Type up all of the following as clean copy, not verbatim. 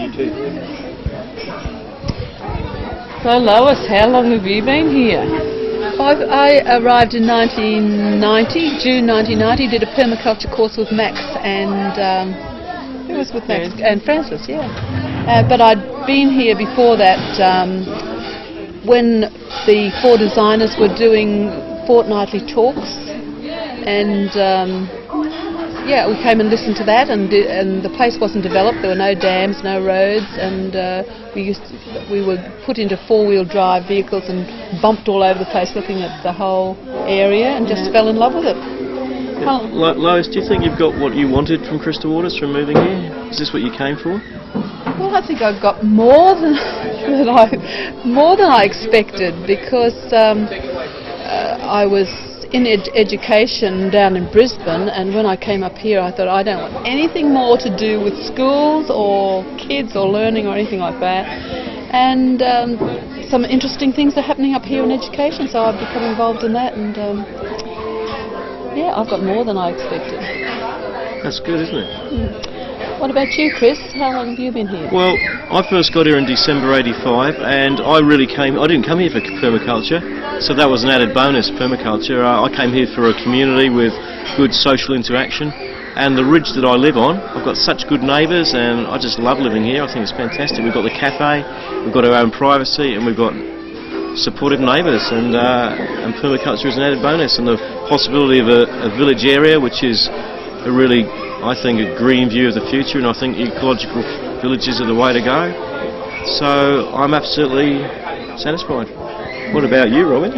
You too. So Lois, how long have you been here? I arrived in 1990, June 1990, did a permaculture course with Max and it was with Max and Francis, yeah. But I'd been here before that when the 4 designers were doing fortnightly talks, and yeah, we came and listened to that, and the place wasn't developed. There were no dams, no roads, and we were put into 4-wheel drive vehicles and bumped all over the place looking at the whole area and just fell in love with it. Lois, do you think you've got what you wanted from Crystal Waters from moving here? Is this what you came for? Well, I think I got more than I expected, because I was in education down in Brisbane, and when I came up here I thought I don't want anything more to do with schools or kids or learning or anything like that, and some interesting things are happening up here in education, so I've become involved in that, and yeah, I've got more than I expected. That's good, isn't it? What about you, Chris? How long have you been here? Well, I first got here in December '85, and I didn't come here for permaculture, so that was an added bonus, permaculture. I came here for a community with good social interaction, and the ridge that I live on, I've got such good neighbours, and I just love living here. I think it's fantastic. We've got the cafe, we've got our own privacy, and we've got supportive neighbours, and permaculture is an added bonus, and the possibility of a village area, which is a really, I think, a green view of the future, and I think ecological villages are the way to go. So I'm absolutely satisfied. What about you, Robin?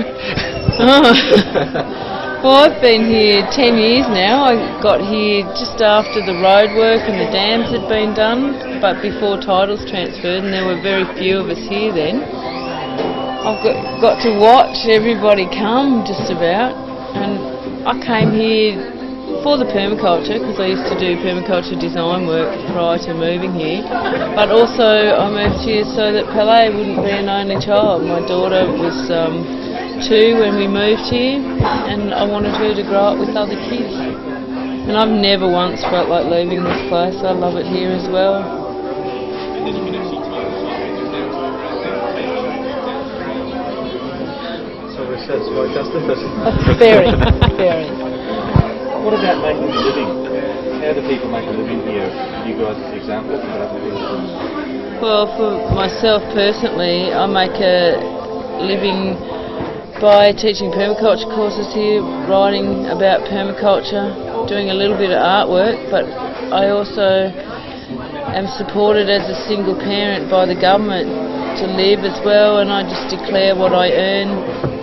Well, I've been here 10 years now. I got here just after the road work and the dams had been done, but before titles transferred, and there were very few of us here then. I've got to watch everybody come, just about, and I came here for the permaculture, because I used to do permaculture design work prior to moving here, but also I moved here so that Pele wouldn't be an only child. My daughter was 2 when we moved here, and I wanted her to grow up with other kids, and I've never once felt like leaving this place. I love it here as well. So we're satisfied, customers? Very, very. What about making a living? How do people make a living here? You guys as examples for other people? Well, for myself personally, I make a living by teaching permaculture courses here, writing about permaculture, doing a little bit of artwork, but I also am supported as a single parent by the government to live as well, and I just declare what I earn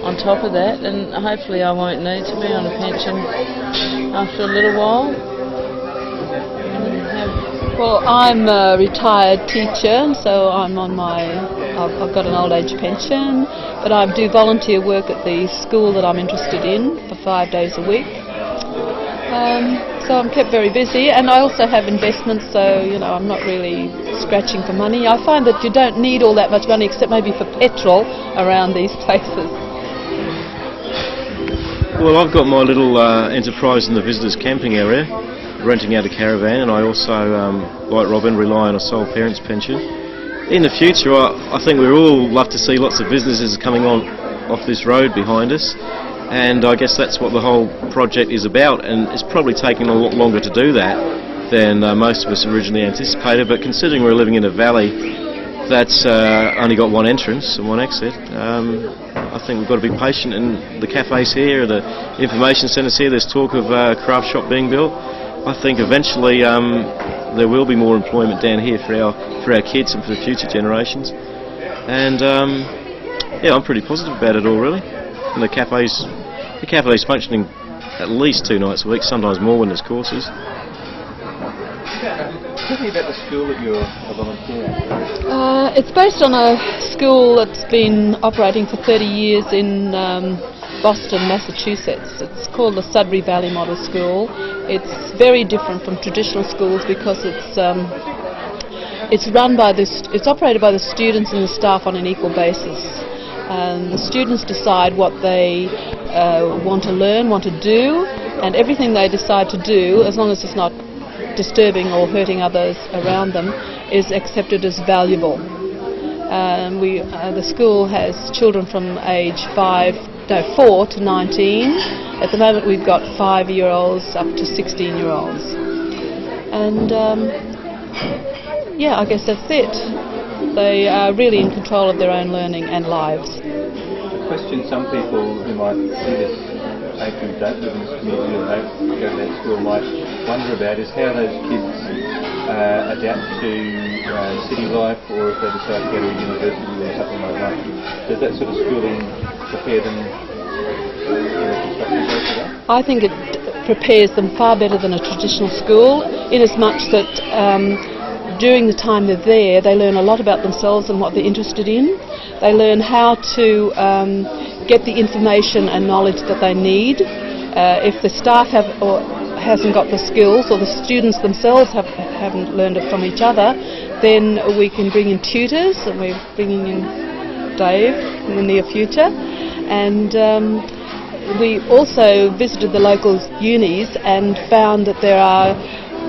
on top of that, and hopefully I won't need to be on a pension after a little while. Well, I'm a retired teacher, so I've got an old age pension, but I do volunteer work at the school that I'm interested in for 5 days a week. So I'm kept very busy, and I also have investments, so I'm not really scratching for money. I find that you don't need all that much money except maybe for petrol around these places. Well, I've got my little enterprise in the visitors camping area, renting out a caravan, and I also, like Robin, rely on a sole parent's pension. In the future, I think we'd all love to see lots of businesses coming off this road behind us, and I guess that's what the whole project is about, and it's probably taking a lot longer to do that than most of us originally anticipated, but considering we're living in a valley that's only got one entrance and one exit, I think we've got to be patient, and the cafes here, the information centres here, there's talk of a craft shop being built. I think eventually there will be more employment down here for our kids and for the future generations, and yeah, I'm pretty positive about it all, really. And the cafe's functioning at least 2 nights a week, sometimes more when there's courses. Tell me about the school that you're a volunteer at. It's based on a school that's been operating for 30 years in Boston, Massachusetts. It's called the Sudbury Valley Model School. It's very different from traditional schools because it's operated by the students and the staff on an equal basis. The students decide what they want to learn, want to do, and everything they decide to do, as long as it's not disturbing or hurting others around them, is accepted as valuable. The school has children from age 4 to 19. At the moment we've got 5-year-olds up to 16-year-olds. And I guess that's it. They are really in control of their own learning and lives. The question some people who might see this tape who don't live in this community or don't go to that school might wonder about is how those kids adapt to city life, or if they decide to go to a university or something like that. Does that sort of schooling prepare them constructively for that? I think it prepares them far better than a traditional school, in as much that during the time they're there, they learn a lot about themselves and what they're interested in. They learn how to get the information and knowledge that they need. If the staff hasn't got the skills, or the students themselves haven't learned it from each other, then we can bring in tutors, and we're bringing in Dave in the near future. And we also visited the local unis and found that there are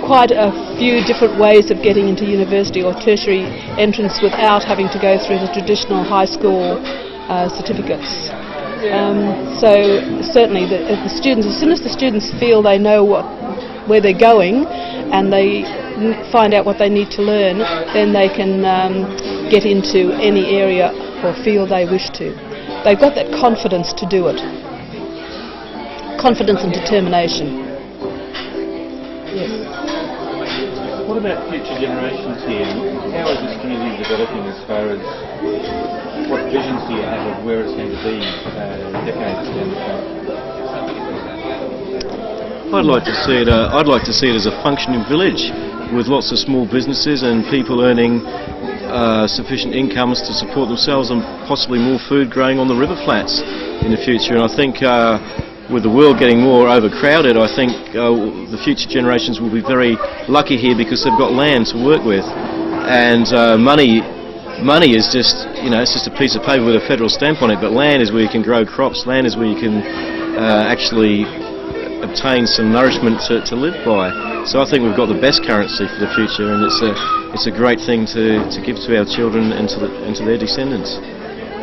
quite a few different ways of getting into university or tertiary entrance without having to go through the traditional high school certificates. So certainly the students, as soon as the students feel they know where they're going and they find out what they need to learn, then they can get into any area or field they wish to. They've got that confidence to do it. Confidence and determination. Yes. What about future generations here? How is this community developing as far as what visions do you have of where it's going to be decades down the track? I'd like to see it as a functioning village with lots of small businesses and people earning sufficient incomes to support themselves, and possibly more food growing on the river flats in the future. And I think with the world getting more overcrowded, I think the future generations will be very lucky here because they've got land to work with, and money is just, it's just a piece of paper with a federal stamp on it, but land is where you can grow crops, land is where you can actually obtain some nourishment to live by. So I think we've got the best currency for the future, and it's a great thing to give to our children and to their descendants.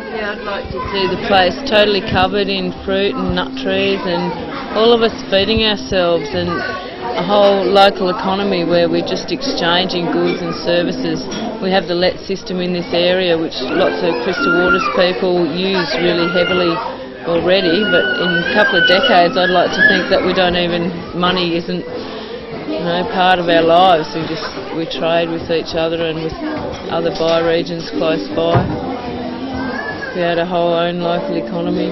Yeah, I'd like to see the place totally covered in fruit and nut trees, and all of us feeding ourselves, and a whole local economy where we're just exchanging goods and services. We have the let system in this area, which lots of Crystal Waters people use really heavily already, but in a couple of decades I'd like to think that money isn't part of our lives. We trade with each other and with other bioregions close by. We had a whole own local economy.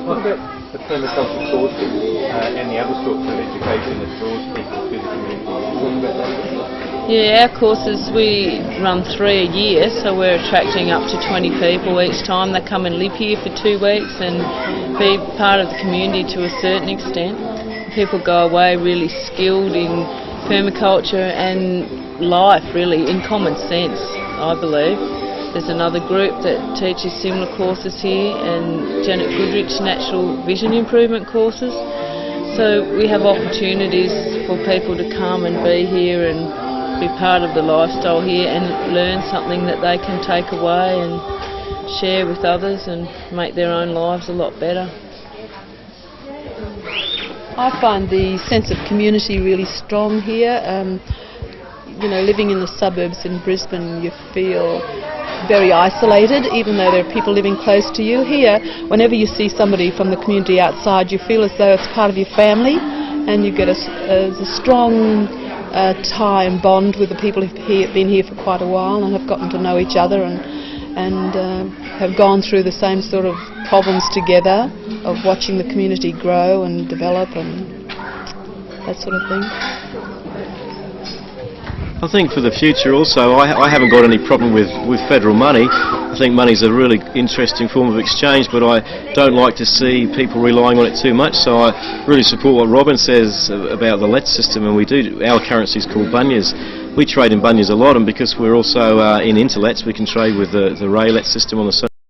What about the permaculture courses and the other sorts of education that draws people to the community? Talk about that. Yeah, our courses, we run 3 a year, so we're attracting up to 20 people each time. They come and live here for 2 weeks and be part of the community to a certain extent. People go away really skilled in permaculture and life, really, in common sense, I believe. There's another group that teaches similar courses here, and Janet Goodrich natural vision improvement courses. So we have opportunities for people to come and be here and be part of the lifestyle here and learn something that they can take away and share with others and make their own lives a lot better. I find the sense of community really strong here. Living in the suburbs in Brisbane, you feel very isolated, even though there are people living close to you. Here, whenever you see somebody from the community outside, you feel as though it's part of your family, and you get a strong tie and bond with the people who've been here for quite a while and have gotten to know each other and have gone through the same sort of problems together of watching the community grow and develop and that sort of thing. I think for the future also, I haven't got any problem with federal money. I think money's a really interesting form of exchange, but I don't like to see people relying on it too much, so I really support what Robin says about the let system, and our currency is called bunyas. We trade in bunyas a lot, and because we're also in interlets, we can trade with the ray let system on the